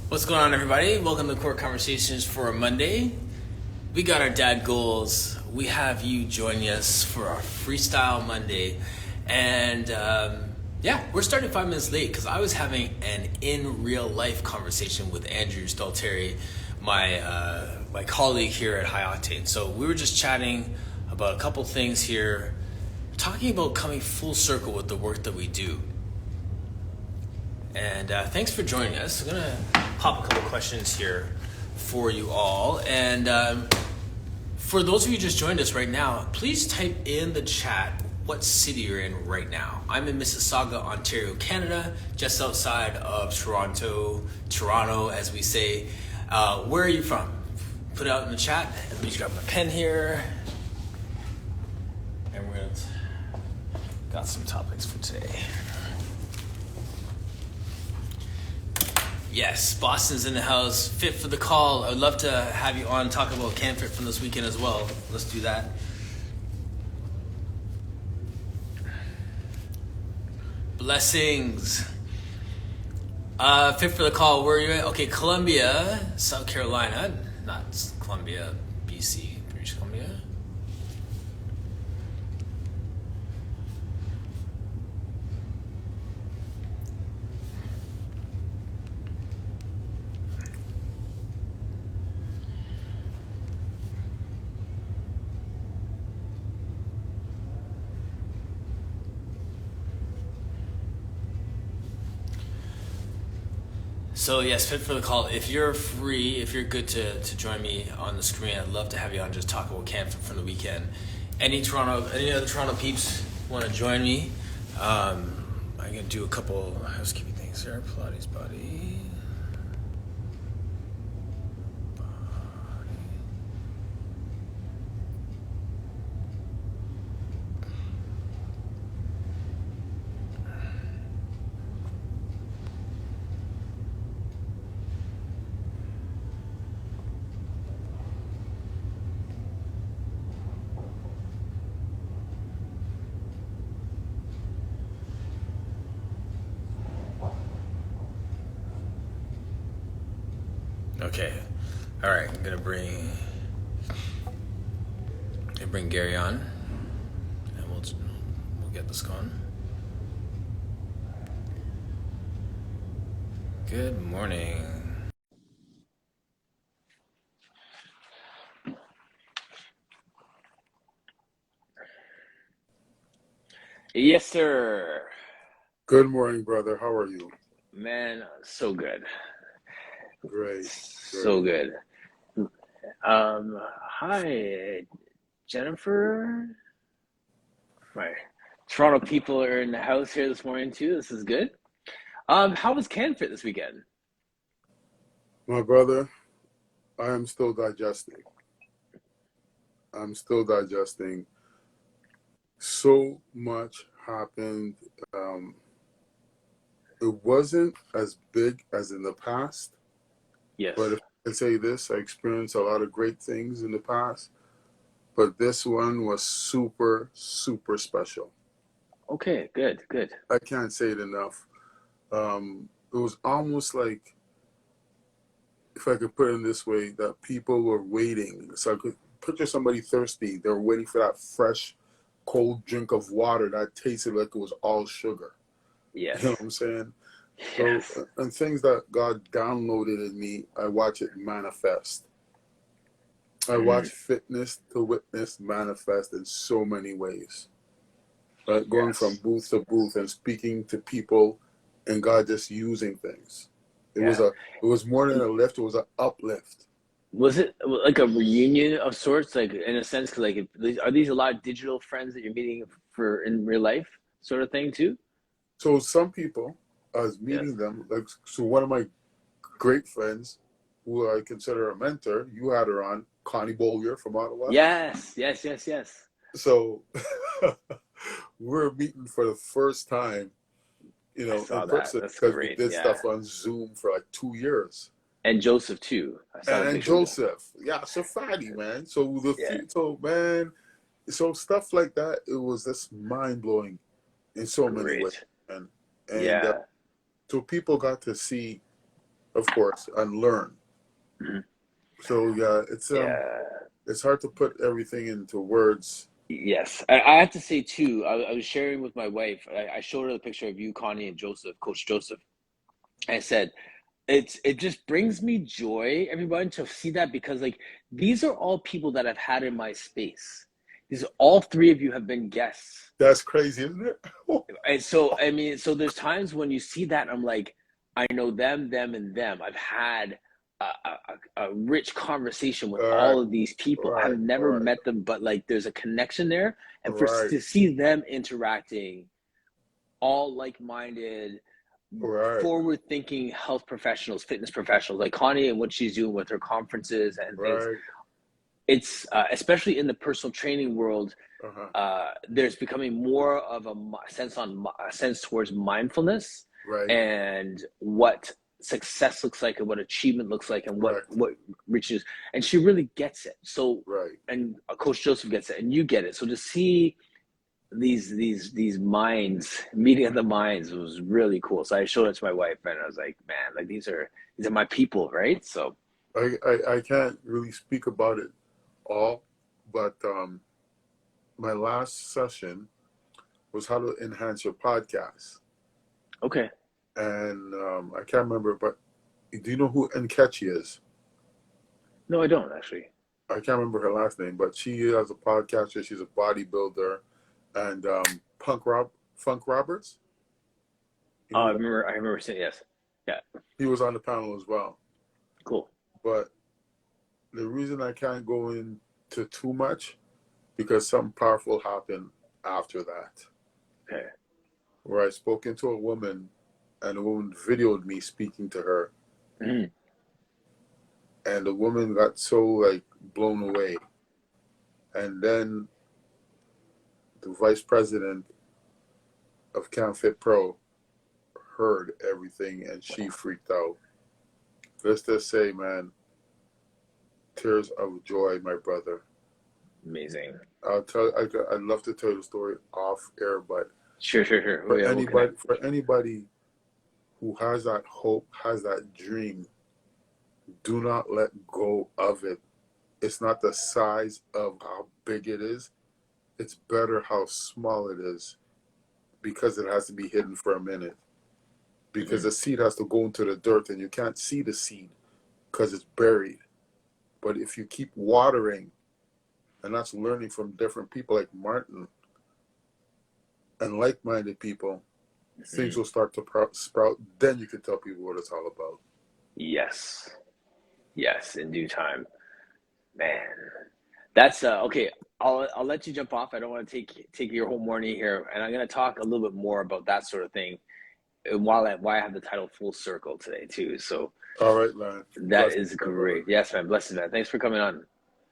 What's going on, everybody? Welcome to Core Conversations for a Monday. We got our dad goals. We have you joining us for our Freestyle Monday. And yeah, we're starting 5 minutes late because I was having an in real life conversation with Andrew Stalteri, my colleague here at High Octane. So we were just chatting about a couple things here, talking about coming full circle with the work that we do. And thanks for joining us. I'm going to pop a couple questions here for you all. And for those of you who just joined us right now, please type in the chat what city you're in right now. I'm in Mississauga, Ontario, Canada, just outside of Toronto, as we say. Where are you from? Put it out in the chat. Let me just grab my pen here. And we're going to got some topics for today. Yes, Boston's in the house. Fit for the call. I'd love to have you on, talk about CanFit from this weekend as well. Let's do that. Blessings. Fit for the call. Where are you at? Okay, Columbia, South Carolina. Not Columbia, BC, British Columbia. So yes, fit for the call. If you're free, if you're good to join me on the screen, I'd love to have you on. Just talk about CanFit from the weekend. Any other Toronto peeps want to join me? I'm gonna do a couple housekeeping things here. Pilates body. Okay, all right. I'm gonna bring Gary on, and we'll get this going. Good morning. Yes, sir. Good morning, brother. How are you? Man, so good. Great, So great. good. Hi, Jennifer. My Toronto people are in the house here this morning too. This is good. How was CanFit this weekend? My brother, I am still digesting. I'm still digesting. So much happened. It wasn't as big as in the past, but Yes. if I can say this, I experienced a lot of great things in the past, but this one was super, super special. Okay, good, good. I can't say it enough. It was almost like, if I could put it in this way, that people were waiting. So I could picture somebody thirsty. They were waiting for that fresh, cold drink of water that tasted like it was all sugar. You know what Yes. I'm saying? So, Yes. and things that God downloaded in me, I watch it manifest. I Mm, watch fitness to witness manifest in so many ways. Right? Going from yes. booth to booth and speaking to people and God just using things. Yeah. It was more than a lift, it was an uplift. Was it like a reunion of sorts, like in a sense? Because are these a lot of digital friends that you're meeting for in real life, sort of thing too? So some people, I was Yes. meeting them, like, so one of my great friends, who I consider a mentor, you had her on, Connie Bollier from Ottawa. Yes. Yes. Yes. Yes. So we're meeting for the first time, I in saw that. person, That's because we great. did Yeah. stuff on Zoom for like 2 years. And Joseph too. I saw the And picture of Joseph. Joseph, yeah, Safadi, man. Yeah. So man, so stuff like that, it was just mind blowing in so many ways, Great. and Yeah. so people got to see of course, and learn. Mhm. So yeah, Yeah. it's hard to put everything into words. Yes. I have to say too, I was sharing with my wife, I showed her the picture of you, Connie, and Joseph, Coach Joseph. I said, it just brings me joy, everyone, to see that, because like these are all people that I've had in my space. These all three of you have been guests. That's crazy, isn't it? And so I mean, so there's times when you see that I'm like, I know them, and them. I've had a rich conversation with All right, all of these people. I've right, never right, met them, but like there's a connection there. And for right, to see them interacting, all like-minded, right, forward-thinking health professionals, fitness professionals, like Connie and what she's doing with her conferences and things. right. It's especially in the personal training world, Uh-huh. there's becoming more of a sense towards mindfulness Right, and what success looks like and what achievement looks like and what correct. reaches. And she really gets it. So, Right. and Coach Joseph gets it, and you get it. So to see these minds meeting of the minds was really cool. So I showed it to my wife, and I was like, man, like these are my people, right? So I can't really speak about it all, but my last session was how to enhance your podcast. okay. And I can't remember, but do you know who Nkechi is? No, I don't actually. I can't remember her last name, but she has a podcaster. She's a bodybuilder, and Funk Roberts. He Oh, was I remember saying yes. Yeah, he was on the panel as well. cool. But the reason I can't go into too much because something powerful happened after that, Okay. where I spoke into a woman, and the woman videoed me speaking to her, Mhm. and the woman got so like blown away, and then the vice president of CanFit Pro heard everything, and she freaked out. Let's just say, man, tears of joy, my brother. Amazing. I'd love to tell you the story off air, but Sure. Oh, for yeah, we'll anybody, connect. for anybody who has that hope, has that dream, do not let go of it. It's not the size of how big it is. It's better how small it is, because it has to be hidden for a minute. Because Mhm. the seed has to go into the dirt, and you can't see the seed because it's buried. But if you keep watering, and that's learning from different people like Martin and like-minded people, things Mhm. will start to sprout. Then you can tell people what it's all about. Yes. Yes, in due time. Man. That's okay. I'll let you jump off. I don't want to take your whole morning here, and I'm going to talk a little bit more about that sort of thing, and why I have the title Full Circle today too. So All right, man. that Bless is you, my brother. great. Yes, man. Blessed man. Thanks for coming on.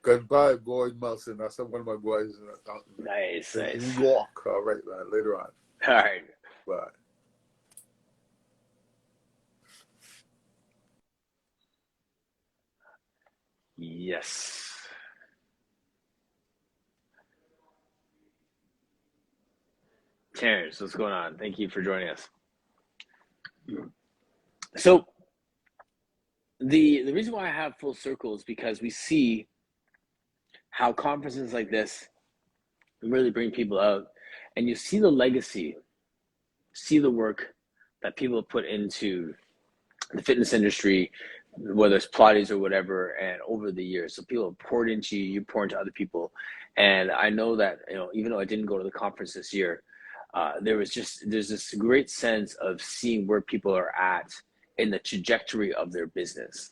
Goodbye, Boyd Melson. That's one of my boys Nice, in New nice. York. All right, man. Later on. All right. Bye. Yes. Terrence, what's going on? Thank you for joining us. So the reason why I have Full Circle is because we see how conferences like this really bring people out, and you see the legacy, see the work that people have put into the fitness industry, whether it's Pilates or whatever, and over the years. So people have poured into you, you pour into other people. And I know that, even though I didn't go to the conference this year, there's this great sense of seeing where people are at in the trajectory of their business.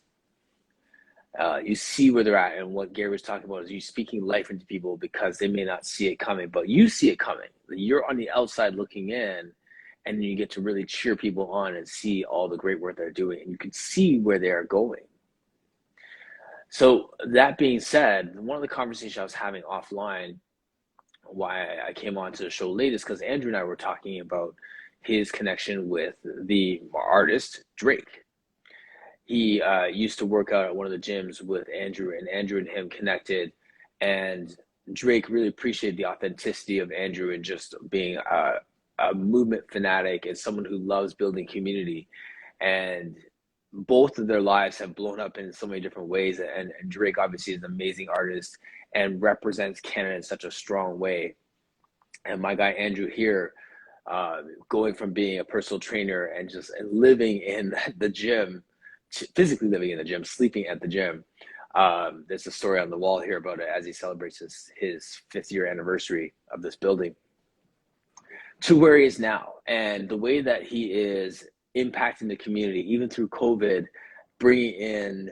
You see where they're at, and what Gary was talking about is you speaking life into people because they may not see it coming, but you see it coming. You're on the outside looking in, and you get to really cheer people on and see all the great work they're doing, and you can see where they are going. So that being said, one of the conversations I was having offline, why I came on to the show late, is because Andrew and I were talking about his connection with the artist Drake. He used to work out at one of the gyms with Andrew, and Andrew and him connected, and Drake really appreciated the authenticity of Andrew and just being a movement fanatic and someone who loves building community. And both of their lives have blown up in so many different ways. And Drake obviously is an amazing artist and represents Canada in such a strong way. And my guy Andrew here, going from being a personal trainer and just living in the gym, physically living in the gym, sleeping at the gym. There's a story on the wall here about it as he celebrates his 5th year anniversary of this building, to where he is now. And the way that he is impacting the community, even through COVID, bringing in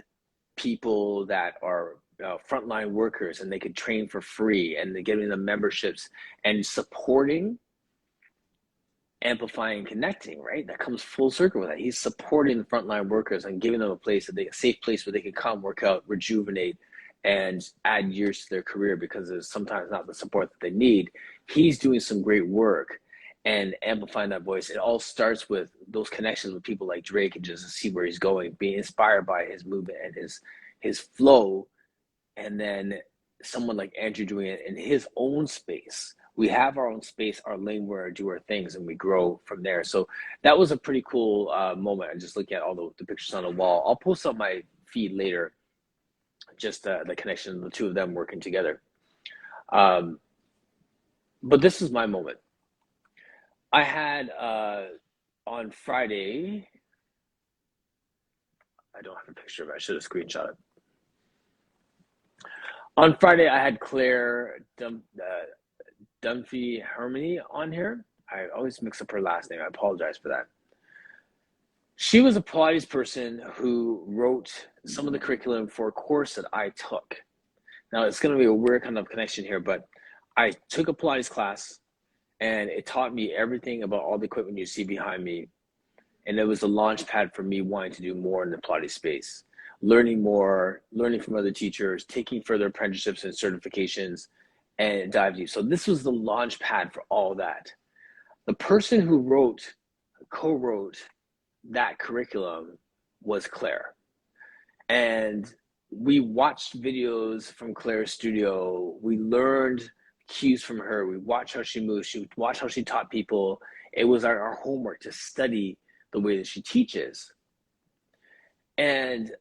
people that are frontline workers and they could train for free, and they're giving them memberships and supporting, amplifying, connecting, right? That comes full circle with that. He's supporting the frontline workers and giving them a safe place where they can come, work out, rejuvenate, and add years to their career, because there's sometimes not the support that they need. He's doing some great work and amplifying that voice. It all starts with those connections with people like Drake, and just see where he's going, being inspired by his movement and his flow. And then someone like Andrew doing it in his own space. We have our own space, our lane where we do our things, and we grow from there. So that was a pretty cool moment. I'm just looking at all the pictures on the wall. I'll post on my feed later, just the connection of the two of them working together. But this is my moment. I had on Friday, I don't have a picture of it. I should have screenshot it. On Friday, I had Claire Dunphy Harmony on here. I always mix up her last name. I apologize for that. She was a Pilates person who wrote some of the curriculum for a course that I took. Now, it's going to be a weird kind of connection here, but I took a Pilates class, and it taught me everything about all the equipment you see behind me. And it was a launch pad for me wanting to do more in the Pilates space, learning more, learning from other teachers, taking further apprenticeships and certifications, and dive deep. So this was the launch pad for all that. The person who co-wrote that curriculum was Claire. And we watched videos from Claire's studio. We learned cues from her. We watched how she moved. We watched how she taught people. It was our homework to study the way that she teaches. And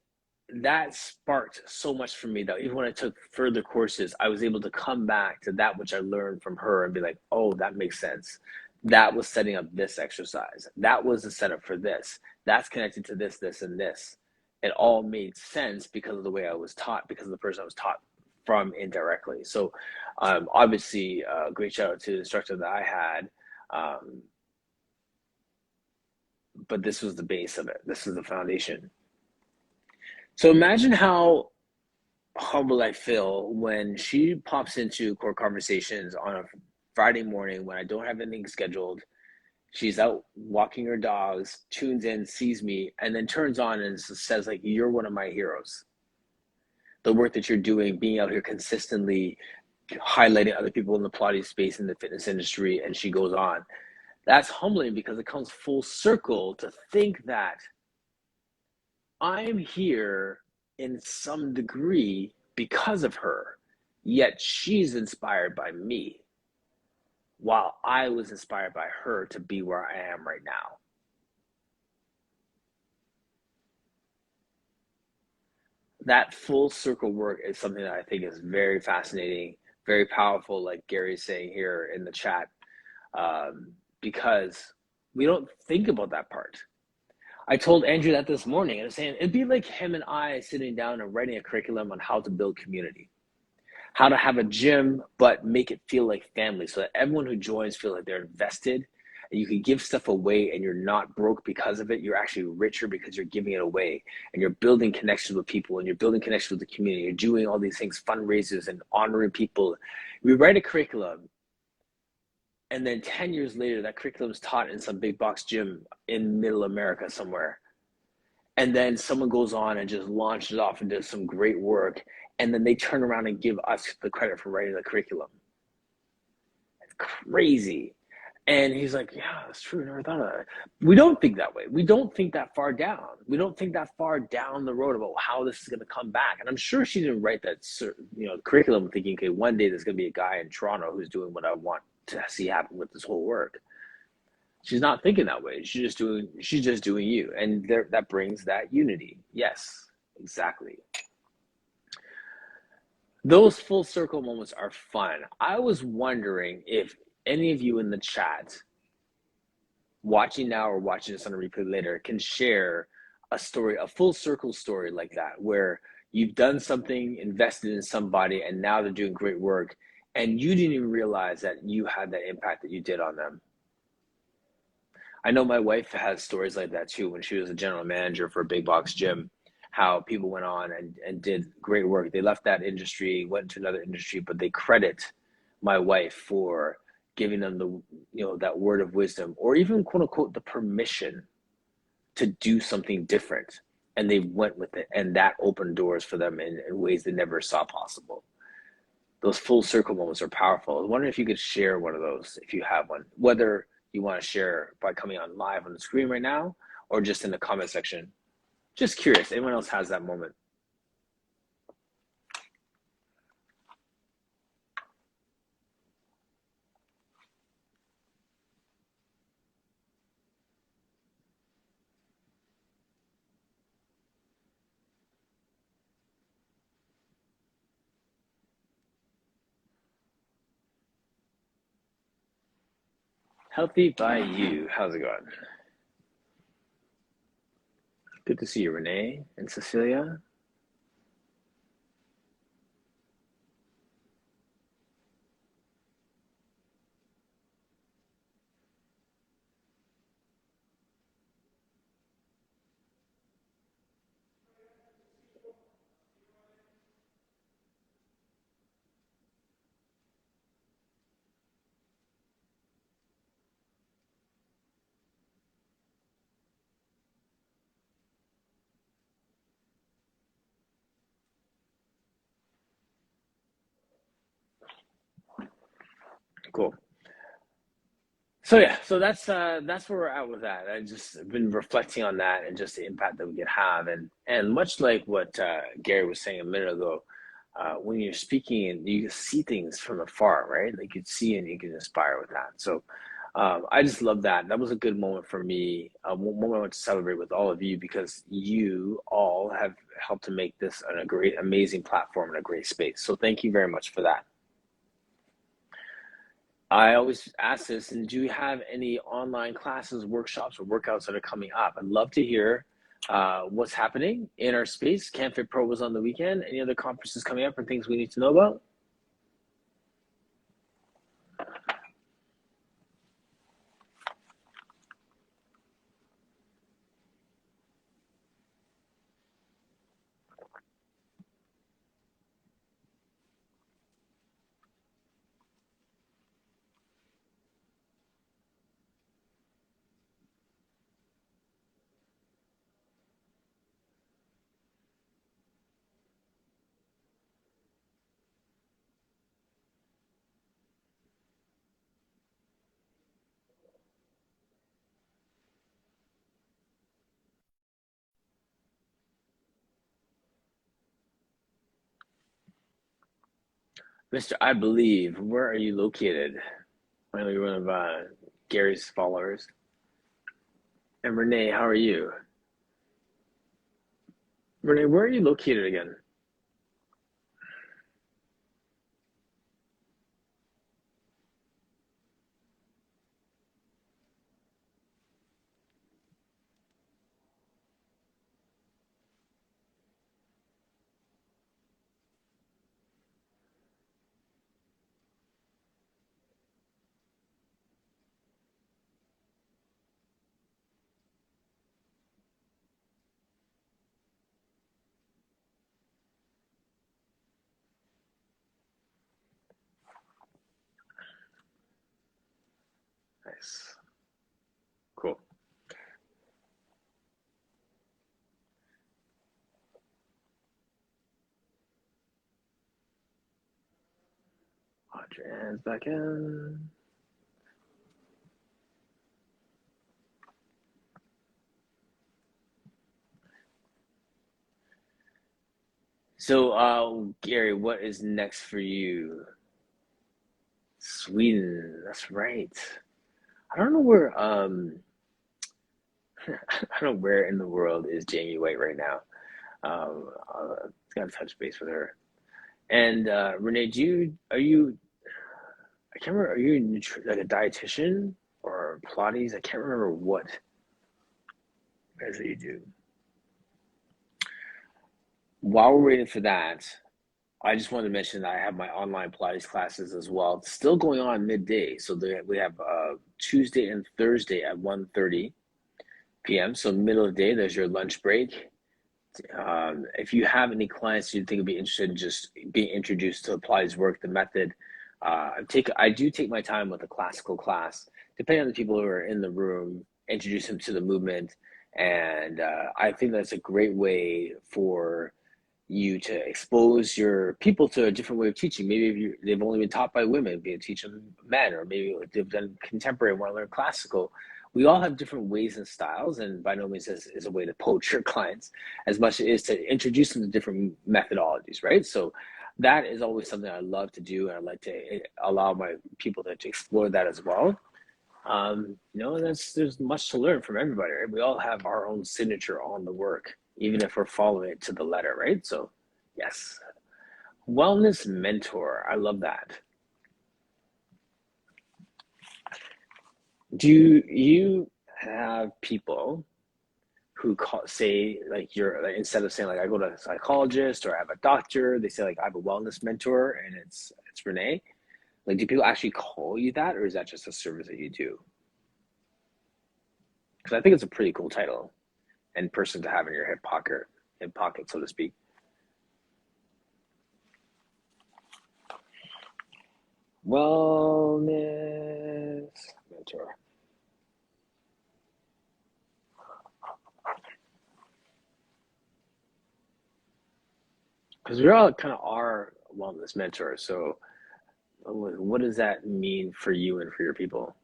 that sparked so much for me that even when I took further courses, I was able to come back to that which I learned from her and be like, oh, that makes sense. That was setting up this exercise. That was the setup for this. That's connected to this, this, and this. It all made sense because of the way I was taught, because of the person I was taught from indirectly. So obviously, great shout out to the instructor that I had. But this was the base of it. This is the foundation. So imagine how humble I feel when she pops into Core Conversations on a Friday morning when I don't have anything scheduled. She's out walking her dogs, tunes in, sees me, and then turns on and says, like, you're one of my heroes. The work that you're doing, being out here consistently highlighting other people in the Pilates space, in the fitness industry, and she goes on. That's humbling because it comes full circle to think that I'm here in some degree because of her, yet she's inspired by me, while I was inspired by her to be where I am right now. That full circle work is something that I think is very fascinating, very powerful, like Gary's saying here in the chat, because we don't think about that part. I told Andrew that this morning, and I was saying it'd be like him and I sitting down and writing a curriculum on how to build community, how to have a gym, but make it feel like family, so that everyone who joins feels like they're invested, and you can give stuff away and you're not broke because of it. You're actually richer because you're giving it away, and you're building connections with people, and you're building connections with the community. You're doing all these things, fundraisers and honoring people. We write a curriculum, and then 10 years later, that curriculum is taught in some big box gym in middle America somewhere. And then someone goes on and just launches off and does some great work. And then they turn around and give us the credit for writing the curriculum. It's crazy. And he's like, yeah, that's true. I never thought of that. We don't think that way. We don't think that far down. We don't think that far down the road about how this is going to come back. And I'm sure she didn't write that, curriculum thinking, okay, one day there's going to be a guy in Toronto who's doing what I want to see happen with this whole work. She's not thinking that way. She's just doing you. And there, that brings that unity. Yes, exactly. Those full circle moments are fun. I was wondering if any of you in the chat, watching now or watching this on a replay later, can share a story, a full circle story like that, where you've done something, invested in somebody, and now they're doing great work, and you didn't even realize that you had that impact that you did on them. I know my wife has stories like that too. When she was a general manager for a big box gym, how people went on and did great work. They left that industry, went to another industry, but they credit my wife for giving them the, that word of wisdom, or even quote unquote the permission to do something different. And they went with it, and that opened doors for them in ways they never saw possible. Those full circle moments are powerful. I was wondering if you could share one of those, if you have one, whether you want to share by coming on live on the screen right now or just in the comment section. Just curious, anyone else has that moment? Healthy by you. How's it going? Good to see you, Renee and Cecilia. Cool. So yeah, so that's where we're at with that. I just been reflecting on that and just the impact that we could have, and much like what Gary was saying a minute ago, when you're speaking and you see things from afar, right? Like you see and you can inspire with that. So I just love that. That was a good moment for me, a moment to celebrate with all of you, because you all have helped to make this a great, amazing platform and a great space. So thank you very much for that. I always ask this, and do you have any online classes, workshops, or workouts that are coming up? I'd love to hear what's happening in our space. CanFit Pro was on the weekend. Any other conferences coming up or things we need to know about? Mr. I Believe, where are you located? I know you're one of Gary's followers. And Renee, how are you? Renee, where are you located again? Nice. Cool. Put your hands back in. So, Gary, what is next for you? Sweden, that's right. I don't know where I don't know where in the world is Jamie White right now. Gotta touch base with her. And Renee, are you I can't remember, are you like a dietitian or Pilates? I can't remember what it is that you do. While we're waiting for that, I just wanted to mention that I have my online Pilates classes as well. It's still going on midday. So we have Tuesday and Thursday at 1:30 p.m. So middle of the day, there's your lunch break. If you have any clients you think would be interested in just being introduced to Pilates work, the method, I do take my time with a classical class, depending on the people who are in the room, introduce them to the movement. And I think that's a great way for you to expose your people to a different way of teaching. Maybe if they've only been taught by women, maybe teach them men, or maybe they've done contemporary and want to learn classical. We all have different ways and styles, and by no means is a way to poach your clients as much as it is to introduce them to different methodologies, right? So that is always something I love to do, and I like to allow my people to explore that as well. There's much to learn from everybody, right? We all have our own signature on the work, even if we're following it to the letter, right? So, yes, wellness mentor. I love that. Do you have people who say like you're like, instead of saying like I go to a psychologist or I have a doctor, they say like I have a wellness mentor and it's Renee? Like, do people actually call you that, or is that just a service that you do? Because I think it's a pretty cool title and person to have in your hip pocket, so to speak. Wellness mentor. Because we all kind of are wellness mentors. So, what does that mean for you and for your people?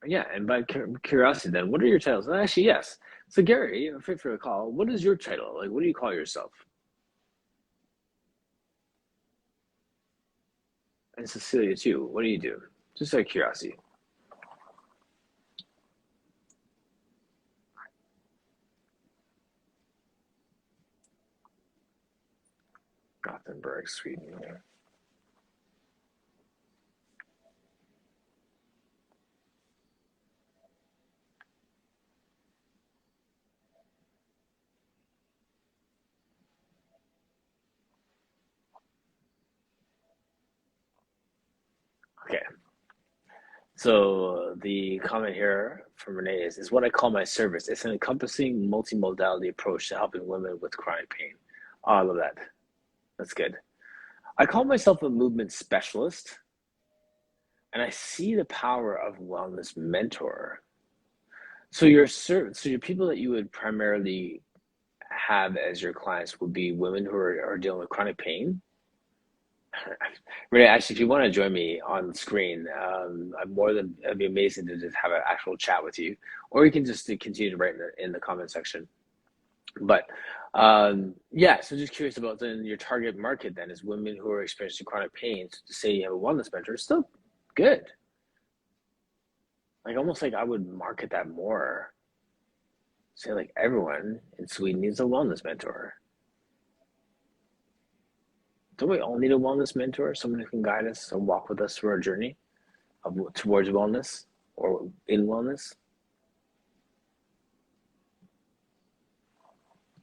Yeah, and by curiosity, then, what are your titles? And actually, yes. So, Gary, fit for a call. What is your title? Like, what do you call yourself? And Cecilia too. What do you do? Just out of curiosity. Gothenburg, Sweden. Okay. So the comment here from Renee is what I call my service. It's an encompassing multimodality approach to helping women with chronic pain. Oh, I love that. That's good. I call myself a movement specialist, and I see the power of wellness mentor. So your people that you would primarily have as your clients would be women who are dealing with chronic pain. Renee, actually, if you want to join me on screen, it'd be amazing to just have an actual chat with you, or you can just continue to write in the comment section. But yeah, so just curious about then your target market then is women who are experiencing chronic pain. So to say you have a wellness mentor is still good. Like almost like I would market that more. Say like everyone in Sweden needs a wellness mentor. Don't we all need a wellness mentor? Someone who can guide us and walk with us through our journey towards wellness or in wellness?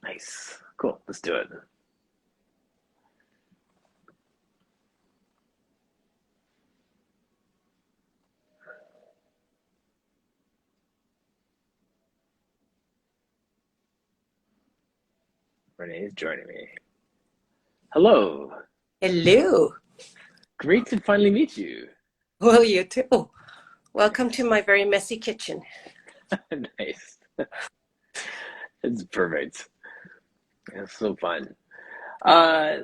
Nice. Cool. Let's do it. Renee is joining me. Hello. Hello. Great to finally meet you. Well, you too. Welcome to my very messy kitchen. Nice. It's perfect. It's so fun.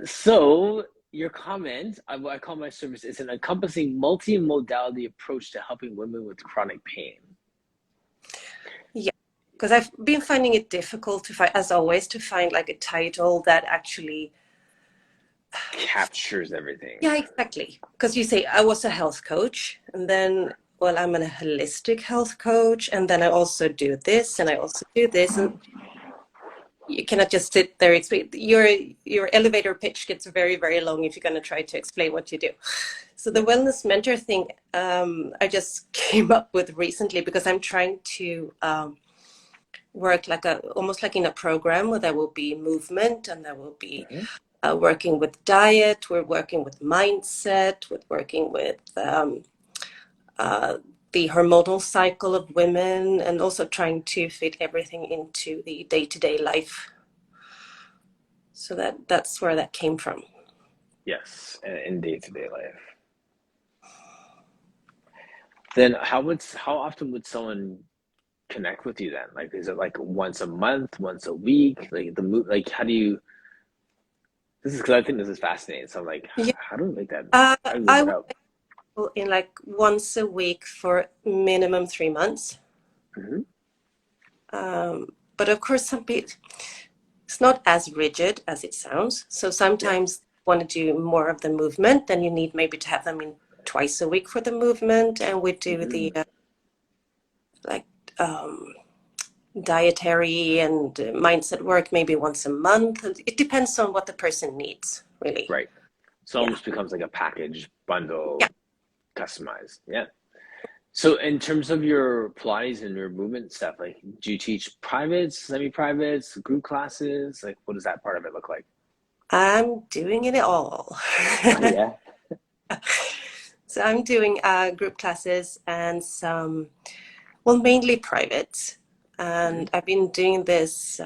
So your comment, what I call my service, is an encompassing multi-modality approach to helping women with chronic pain. Yeah, because I've been finding it difficult to find, as always, to find like a title that actually, Captures everything. yeah, exactly. Because you say I was a health coach, and then, well, I'm a holistic health coach, and then I also do this, and I also do this, and you cannot just sit there. Your elevator pitch gets very, very long if you're going to try to explain what you do. So the Yeah. wellness mentor thing, I just came up with recently because I'm trying to work like almost like in a program where there will be movement and there will be Mhm. working with diet. We're working with mindset. We're working with uh, the hormonal cycle of women, and also trying to fit everything into the day-to-day life. So that's where that came from. Yes, in day-to-day life. Then how often would someone connect with you then? Like, is it like once a month, once a week? Like like how do you? This is because I think this is fascinating. So I'm like, Yeah, how do we make that? How do we live I it would out? go in like once a week for minimum 3 months. Hmm. But of course, some people, it's not as rigid as it sounds. So Yeah. sometimes want to do more of the movement, then you need maybe to have them in twice a week for the movement, and we do Hmm. the like um, dietary and mindset work maybe once a month. It depends on what the person needs, really. Right. So it Yeah, almost becomes like a package yeah. bundle, customized. Yeah. So in terms of your Pilates and your movement stuff, like, do you teach privates, semi-privates, group classes? Like, what does that part of it look like? I'm doing it all. Oh yeah. So I'm doing group classes and some, well, mainly private. Hmm. And I've been doing this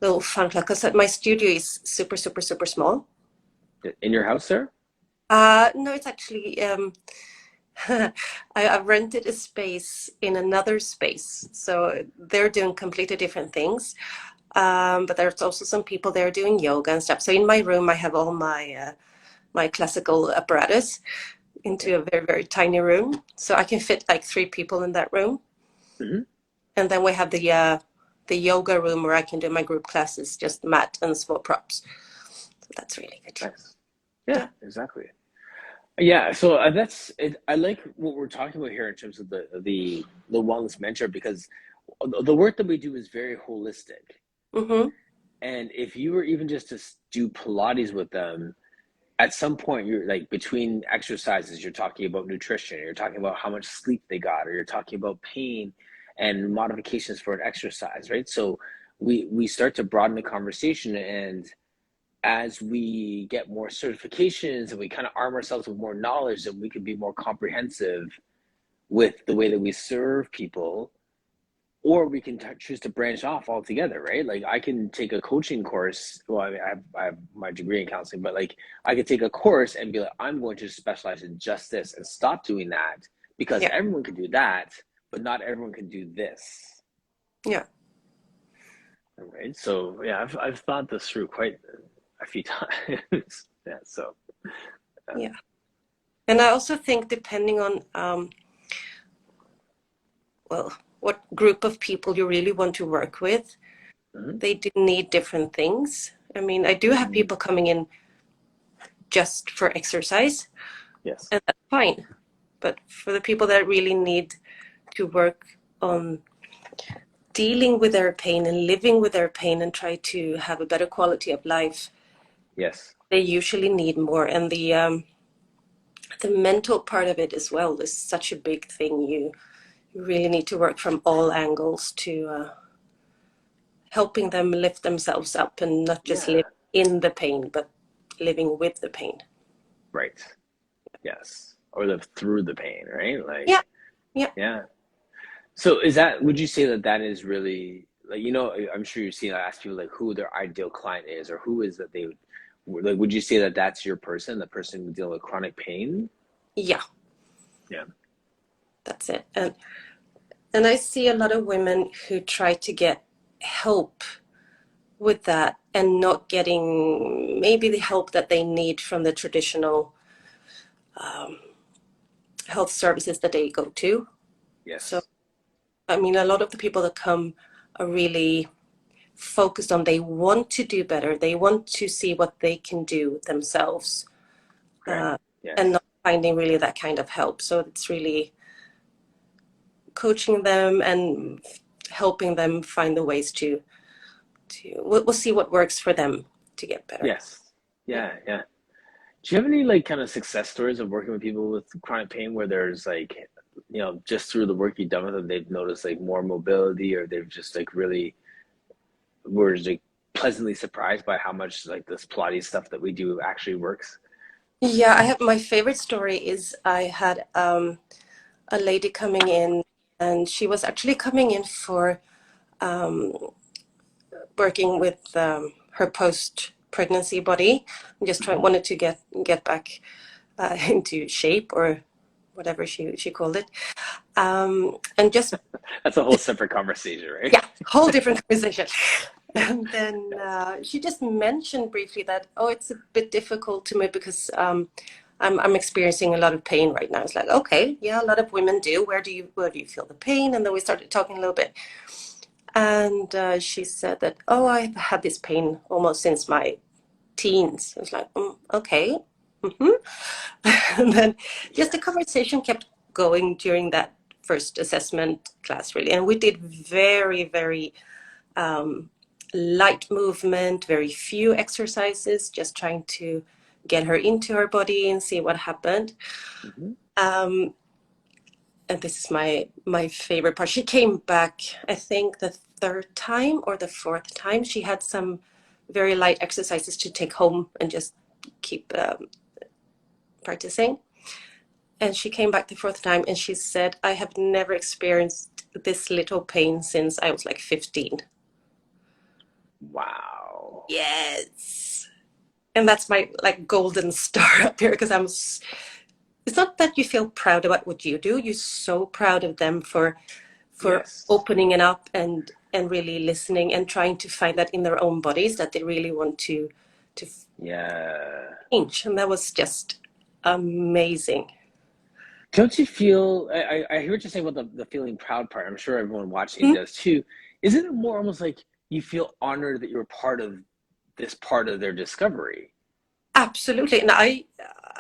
little fun class because my studio is super, super, super small. In your house, sir? No, it's actually I've rented a space in another space, so they're doing completely different things. But there's also some people there doing yoga and stuff. So in my room, I have all my classical apparatus Okay. into a very, very tiny room, so I can fit like 3 people in that room. Hmm. And then we have the yoga room where I can do my group classes, just mat and small props. So that's really good. Nice. Yeah, Yeah. exactly. Yeah, so that's it. I like what we're talking about here in terms of the wellness mentor because the work that we do is very holistic. Mm-hmm. And if you were even just to do Pilates with them, at some point you're like between exercises, you're talking about nutrition, you're talking about how much sleep they got, or you're talking about pain and modifications for an exercise, right? So we start to broaden the conversation, and as we get more certifications and we kind of arm ourselves with more knowledge, then we can be more comprehensive with the way that we serve people, or we can choose to branch off altogether, right? Like I can take a coaching course. Well, I mean, I have my degree in counseling, but like I could take a course and be like, I'm going to specialize in just this and stop doing that because Yeah. everyone can do that, but not everyone can do this. Yeah. Right. So yeah, I've thought this through quite a few times. Yeah. So Yeah. And I also think depending on well, what group of people you really want to work with, mhm. they do need different things. I mean, I do have Mhm. people coming in just for exercise, Yes. and that's fine. But for the people that really need to work on dealing with their pain and living with their pain and try to have a better quality of life, Yes. they usually need more. And the mental part of it as well is such a big thing. You really need to work from all angles to helping them lift themselves up and not just Yeah. live in the pain, but living with the pain. Right. Yes. Or live through the pain, right? Yeah, Like, yeah, yeah. So is that, would you say that that is really like, I'm sure you've seen, I ask people like who their ideal client is or who is that they would, like, would you say that that's your person, the person dealing with chronic pain? yeah. Yeah. That's it. And I see a lot of women who try to get help with that and not getting maybe the help that they need from the traditional health services that they go to. So, Yes. I mean, a lot of the people that come are really focused on they want to do better. They want to see what they can do themselves, Correct. Yes. and not finding really that kind of help. So it's really coaching them and helping them find the ways to we'll see what works for them to get better. Yes. Yeah. Yeah. Do you have any like kind of success stories of working with people with chronic pain where there's like, just through the work you've done with them, they've noticed like more mobility, or they've just like really were like pleasantly surprised by how much like this Pilates stuff that we do actually works? Yeah, I have my favorite story is I had a lady coming in, and she was actually coming in for um, working with her post-pregnancy body. And just wanted to get back into shape, or whatever she called it, and just That's a whole separate conversation, right? yeah, whole different conversation. And then she just mentioned briefly that, oh, it's a bit difficult to move because I'm experiencing a lot of pain right now. It's like, okay, yeah, a lot of women do. Where do you feel the pain? And then we started talking a little bit. And she said that, oh, I've had this pain almost since my teens. I was like, okay. And then just the conversation kept going during that first assessment class, really. And we did very, very light movement, very few exercises, just trying to get her into her body and see what happened. Mm-hmm. And this is my favorite part. She came back, I think, the third time or the fourth time. She had some very light exercises to take home and just keep practicing. And she came back the fourth time and she said, I have never experienced this little pain since I was like 15. Wow. Yes. And that's my like golden star up here, because it's not that you feel proud about what you do. You're so proud of them for Yes. opening it up and really listening and trying to find that in their own bodies that they really want to Yeah. change. And that was just amazing. Don't you feel, I hear what you're saying about the feeling proud part. I'm sure everyone watching Mm, does too. Isn't it more almost like you feel honored that you're part of this part of their discovery? absolutely. And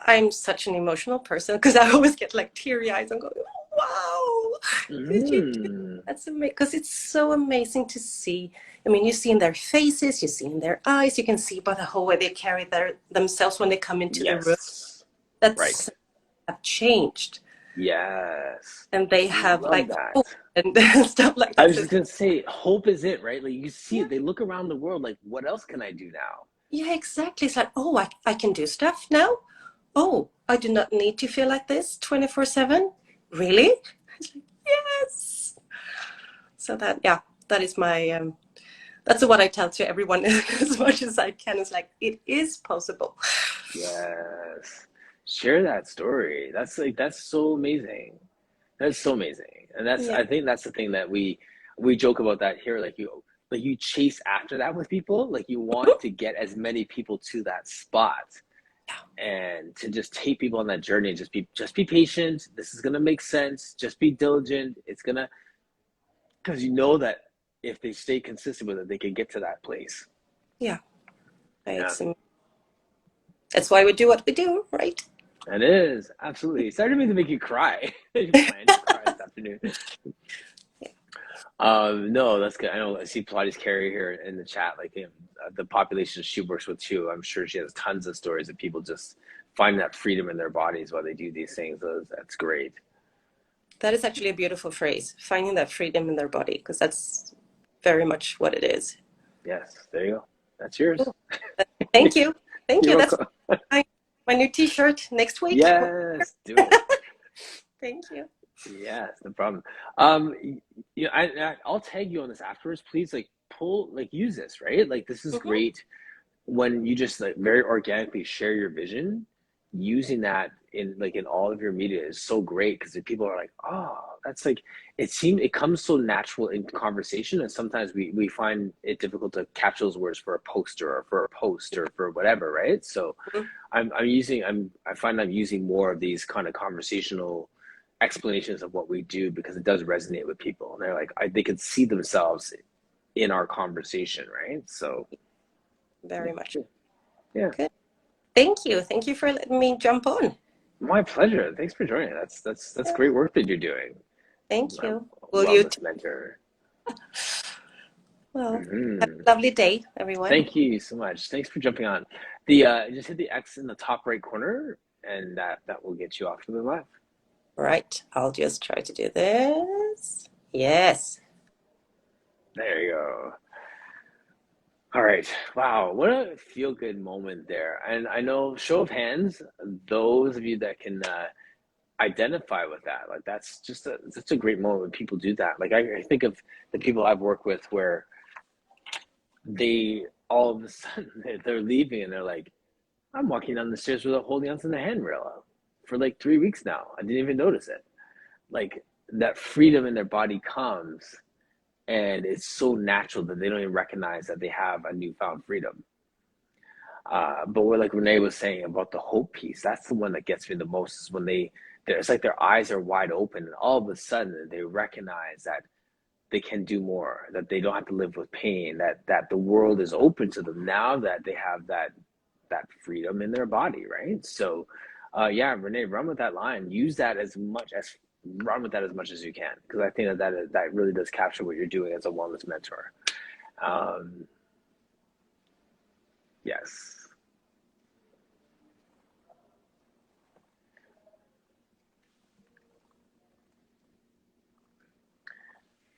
I'm such an emotional person because I always get like teary eyes and go, wow, did you do Mm. that's amazing, because it's so amazing to see. I mean, you see in their faces, you see in their eyes, you can see by the whole way they carry themselves when they come into the room. Yes. Right. That's have changed, Yes. and they have Love like that. hope and stuff like I that. was So just gonna say, hope is it, right? Like you see yeah, it, they look around the world like, what else can I do now? yeah, exactly. It's like, oh, I can do stuff now. Oh, I do not need to feel like this 24/7. Really? It's like, yes. So that, yeah, that is my that's what I tell to everyone as much as I can. It's like, it is possible. Yes. Share that story. That's so amazing. That's so amazing. And that's Yeah. I think that's the thing that we joke about that here. Like you chase after that with people. Like you want to get as many people to that spot and to just take people on that journey and just be patient. This is gonna make sense. Just be diligent. It's gonna because you know that if they stay consistent with it, they can get to that place. Yeah. Yeah. That's why we do what we do, right? It is absolutely. It started to make you cry. You plan to cry this afternoon. No, that's good. I know. I see Pilates Carrie here in the chat. Like the population she works with too. I'm sure she has tons of stories of people just finding that freedom in their bodies while they do these things. That's great. That is actually a beautiful phrase, finding that freedom in their body, because that's very much what it is. Yes, there you go. That's yours. Cool. Thank you. Thank You're you. That's welcome. my new t-shirt next week. Yes, do it. Thank you. Yes, no problem. I'll tag you on this afterwards. Please, like use this, right? Like this is Mm-hmm. great when you just like very organically share your vision, using that in all of your media is so great because people are like, oh, that's like, it comes so natural in conversation, and sometimes we find it difficult to capture those words for a poster or for a post or for whatever, right? So Mhm. I find I'm using more of these kind of conversational explanations of what we do because it does resonate with people, and they're like, they can see themselves in our conversation, right? So Very much. yeah. Good. Thank you. Thank you for letting me jump on. My pleasure. Thanks for joining. That's great work that you're doing. Thank I'm you. a Will you? wellness mentor. Well, have Hmm. a lovely day, everyone. Thank you so much. Thanks for jumping on. The just hit the X in the top right corner, and that will get you off to the live. Right. I'll just try to do this. Yes. There you go. All right. Wow, what a feel good moment there. And I know, show of hands, those of you that can identify with that. Like that's just such a great moment when people do that. Like I think of the people I've worked with where they all of a sudden they're leaving and they're like, I'm walking down the stairs without holding onto the handrail for like 3 weeks now. I didn't even notice it. Like that freedom in their body comes, and it's so natural that they don't even recognize that they have a newfound freedom. But what like Renee was saying about the hope piece, that's the one that gets me the most. Is when it's like their eyes are wide open, and all of a sudden they recognize that they can do more, that they don't have to live with pain, that the world is open to them now that they have that freedom in their body, right? So, yeah, Renee, run with that line. Use that run with that as much as you can, because I think that really does capture what you're doing as a wellness mentor. Um, yes.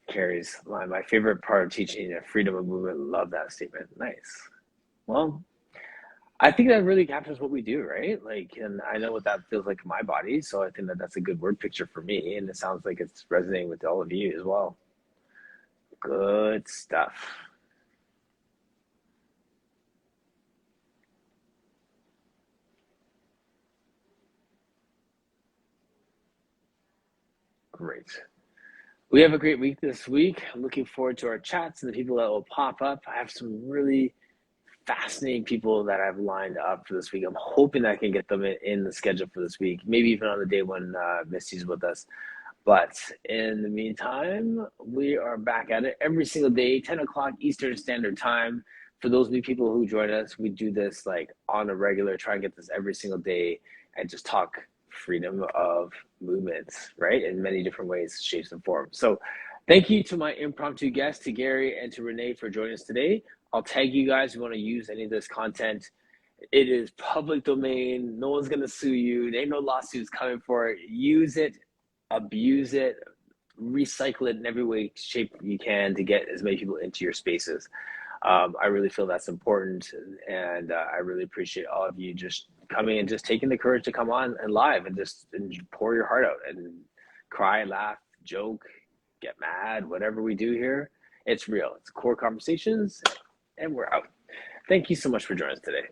Carrie's line. My favorite part of teaching freedom of movement. Love that statement. Nice. Well, I think that really captures what we do, right? Like, and I know what that feels like in my body. So I think that that's a good word picture for me. And it sounds like it's resonating with all of you as well. Good stuff. Great. We have a great week this week. I'm looking forward to our chats and the people that will pop up. I have some really fascinating people that I've lined up for this week. I'm hoping that I can get them in the schedule for this week, maybe even on the day when Misty's with us. But in the meantime, we are back at it every single day, 10 o'clock Eastern Standard Time. For those new people who join us, we do this like on a regular, try and get this every single day and just talk freedom of movements, right? In many different ways, shapes, and forms. So thank you to my impromptu guests, to Gary and to Renee for joining us today. I'll tag you guys if you want to use any of this content. It is public domain. No one's going to sue you. There ain't no lawsuits coming for it. Use it, abuse it, recycle it in every way, shape you can to get as many people into your spaces. I really feel that's important, and I really appreciate all of you just coming and just taking the courage to come on and live and just pour your heart out and cry, laugh, joke, get mad, whatever we do here. It's real. It's core conversations, and we're out. Thank you so much for joining us today.